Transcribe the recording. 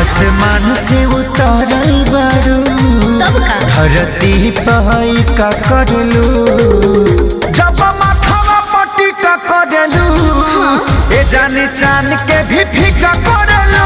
आसमान से उतरल बारू तब का धरती पहाई का करलू जब माथवा पट्टी का करलू ए जाने चान के भी फीका करलू